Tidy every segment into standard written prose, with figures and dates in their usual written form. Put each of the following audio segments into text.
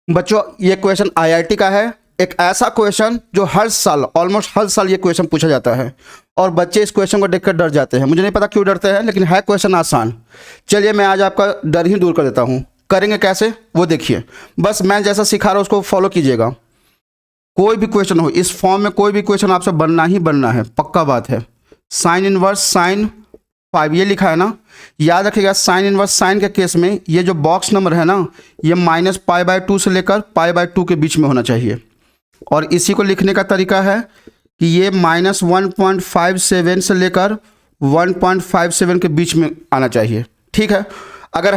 बच्चों ये question IIT का है, एक ऐसा क्वेश्चन जो हर साल ऑलमोस्ट हर साल ये क्वेश्चन पूछा जाता है और बच्चे इस क्वेश्चन को देखकर डर जाते हैं। मुझे नहीं पता क्यों डरते हैं, लेकिन है क्वेश्चन आसान। चलिए मैं आज आपका डर ही दूर कर देता हूँ। करेंगे कैसे वो देखिए, बस मैं जैसा सिखा रहा हूँ उसको फॉलो कीजिएगा। कोई भी क्वेश्चन हो इस फॉर्म में, कोई भी क्वेश्चन आपसे बनना ही बनना है, पक्का बात है। साइन इनवर्स साइन 5 ये लिखा है ना, याद रखिएगा। साइन इनवर्स साइन के केस में ये जो बॉक्स नंबर है ना, ये -π/2 से लेकर π/2 के बीच में होना चाहिए। और इसी को लिखने का तरीका है कि ये -1.57 से लेकर 1.57 के बीच में आना चाहिए, ठीक है। अगर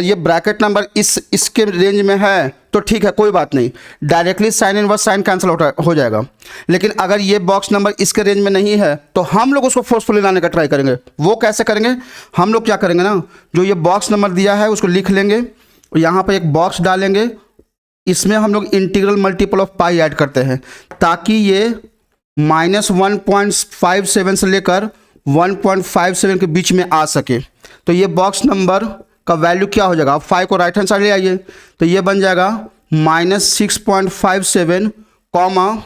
ये ब्रैकेट नंबर इसके रेंज में है तो ठीक है, कोई बात नहीं, directly sine inverse sine cancel हो जाएगा। लेकिन अगर ये बॉक्स नंबर इसके रेंज में नहीं है तो हम लोग उसको फोर्सफुली लाने का ट्राई करेंगे। वो कैसे करेंगे? हम लोग क्या करेंगे ना, जो ये बॉक्स नंबर दिया है उसको लिख लेंगे और यहाँ पर एक बॉक्स डालेंगे। इसमें हम लोग integral multiple of pi add करते हैं ताकि ये -1.57 से लेकर 1.57 के बीच में आ सके। तो ये बॉक्स नंबर का वैल्यू क्या हो जाएगा? आप 5 को राइट हैंड साइड ले आइए तो ये बन जाएगा -6.57 कॉमा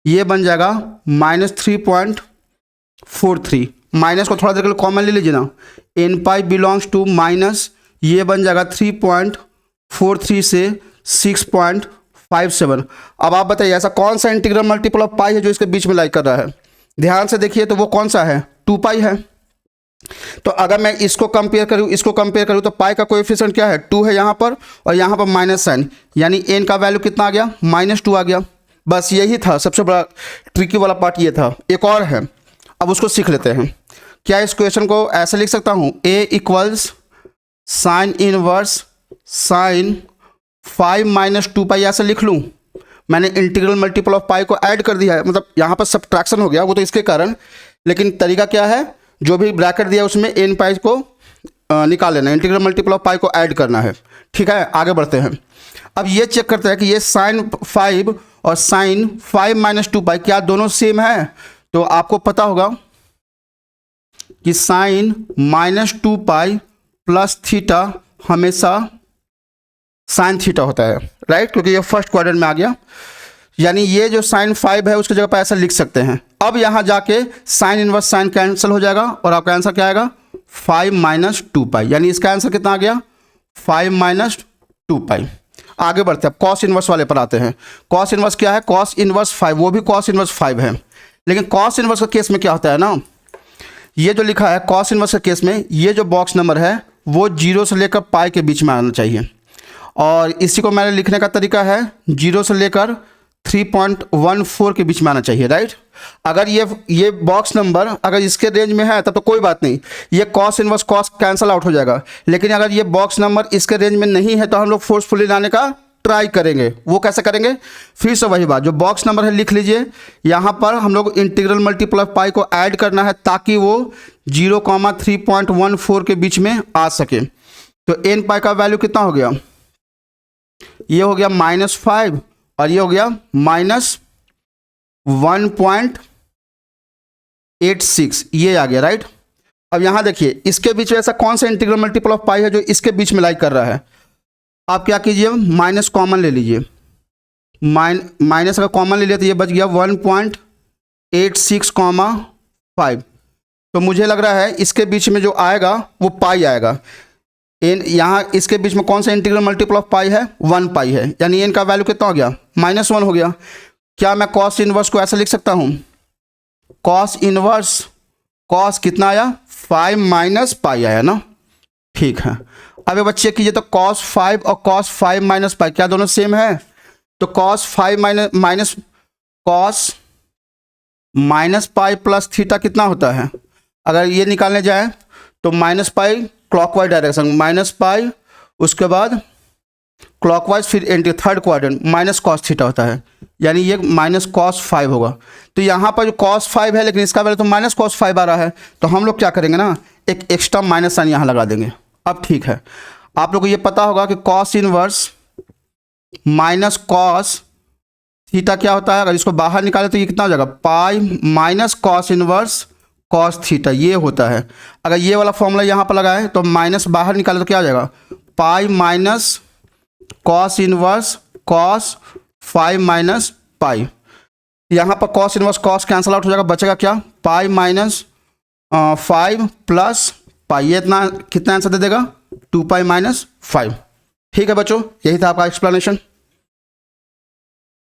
ये बन जाएगा -3.43। माइनस को थोड़ा देर के लिए कॉमन ले लीजिए ना, n pi belongs to minus, ये बन जाएगा 3.43 से 6.57। अब आप बताइए ऐसा कौन सा इंटीग्रल मल्टीपल ऑफ पाई है जो इसके बीच में लाइक कर रहा है? ध्यान से देखिए तो वो कौन सा है? 2 पाई है। तो अगर मैं इसको कंपेयर करूँ तो पाई का कोएफिशिएंट क्या है? 2 है यहाँ पर और यहाँ पर माइनस साइन, यानी n का वैल्यू कितना आ गया? -2 आ गया। बस यही था, सबसे बड़ा ट्रिकी वाला पार्ट ये था। एक और है, अब उसको सीख लेते हैं। क्या इस क्वेश्चन को ऐसे लिख सकता हूँ? a equals sine inverse sine 5 - 2 पाई ऐसे लिख लूँ। मैंने इंटीग्रल मल्टीपल ऑफ पाई को ऐड कर दिया है, मतलब यहाँ पर सब्ट्रैक्शन हो गया, वो तो इसके कारण। लेकिन तरीका क्या है? जो भी ब्रैकेट दिया उसमें n पाई को निकाल लेना, इंटीग्रल मल्टीपल ऑफ पाई को ऐड करना है, ठीक है। आगे बढ़ते हैं। अब ये चेक करते हैं कि ये साइन 5 और साइन 5 - 2 पाई क्या दोनों सेम है? तो आपको पता होगा कि साइन -2 पाई प्लस थीटा हमेशा साइन थीटा होता है, राइट, क्योंकि ये फर्स्ट क्वाड्रेंट में आ गया। यानी ये जो साइन 5 है उसकी जगह पर ऐसा लिख सकते हैं। अब यहाँ जाके साइन इनवर्स साइन कैंसिल हो जाएगा और आपका आंसर क्या आएगा? 5 - 2 पाई। यानी इसका आंसर कितना आ गया? 5 - 2 पाई। आगे बढ़ते हैं, कॉस इनवर्स वाले पर आते हैं। कॉस इनवर्स क्या है? कॉस इनवर्स 5, वो भी कॉस इनवर्स 5 है। लेकिन कॉस इनवर्स के केस में क्या होता है ना, ये जो लिखा है कॉस इनवर्स के केस में, ये जो बॉक्स नंबर है वो 0 से लेकर पाई के बीच में आना चाहिए। और इसी को मैंने लिखने का तरीका है 0 से लेकर 3.14 के बीच में आना चाहिए, राइट। अगर ये बॉक्स नंबर अगर इसके रेंज में है तब तो कोई बात नहीं, ये cos inverse cos cancel out हो जाएगा। लेकिन अगर ये बॉक्स नंबर इसके रेंज में नहीं है तो हम लोग फोर्सफुली लाने का ट्राई करेंगे। वो कैसे करेंगे? फिर से वही बात, जो बॉक्स नंबर है लिख लीजिए। यहाँ पर हम लोग इंटीग्रल मल्टीपल ऑफ पाई को ऐड करना है ताकि वो 0,3.14 के बीच में आ सके। तो n पाई का वैल्यू कितना हो गया? ये हो गया -5 और ये हो गया -1.86, ये आ गया, राइट। अब यहाँ देखिए इसके बीच में ऐसा कौन सा इंटीग्रल मल्टीपल ऑफ पाई है जो इसके बीच में लाइक कर रहा है? आप क्या कीजिए, माइनस कॉमन ले लीजिए। माइनस अगर कॉमन ले लिया तो ये बच गया 1.86, तो मुझे लग रहा है इसके बीच में जो आएगा वो पाई आएगा। यहाँ इसके बीच में कौन सा इंटीग्रल मल्टीपल ऑफ पाई है? 1 पाई है। यानी n का वैल्यू कितना हो गया? -1 हो गया। क्या मैं कॉस इनवर्स को ऐसे लिख सकता हूँ? कॉस इनवर्स कॉस कितना आया? 5 - पाई आया ना, ठीक है। अब ये बच्चे कीजिए तो cos 5 और cos 5 - पाई क्या दोनों सेम है? तो cos 5 cos -pi plus theta कितना होता है? अगर ये निकालने जाए तो -पाई क्लॉकवाइज डायरेक्शन, -पाई उसके बाद क्लॉकवाइज, फिर anti third quadrant -cos theta होता है। यानी ये -cos 5 होगा। तो यहाँ पर जो cos 5 है लेकिन इसका वैल्यू तो -cos 5 आ रहा है, तो हम लोग क्या करेंगे ना, एक एक्स्ट्रा माइनस साइन यहाँ लगा देंगे। अब ठीक है, आप लोग को ये पता होगा कि cos इनवर्स -cos थीटा क्या होता है? अगर इसको बाहर निकाले तो ये कितना हो जाएगा? पाई -cos इनवर्स cos थीटा, ये होता है। अगर ये वाला फॉर्मूला यहाँ पर लगाए तो माइनस बाहर निकाले तो क्या आ जाएगा? Pi cos inverse cos 5 minus pi. यहाँ पर cos inverse cos cancel out हो जाएगा, बचेगा क्या, पाई माइनस 5 प्लस पाई। ये इतना कितना आंसर दे देगा, 2 पाई माइनस 5। ठीक है बच्चों, यही था आपका एक्सप्लेनेशन।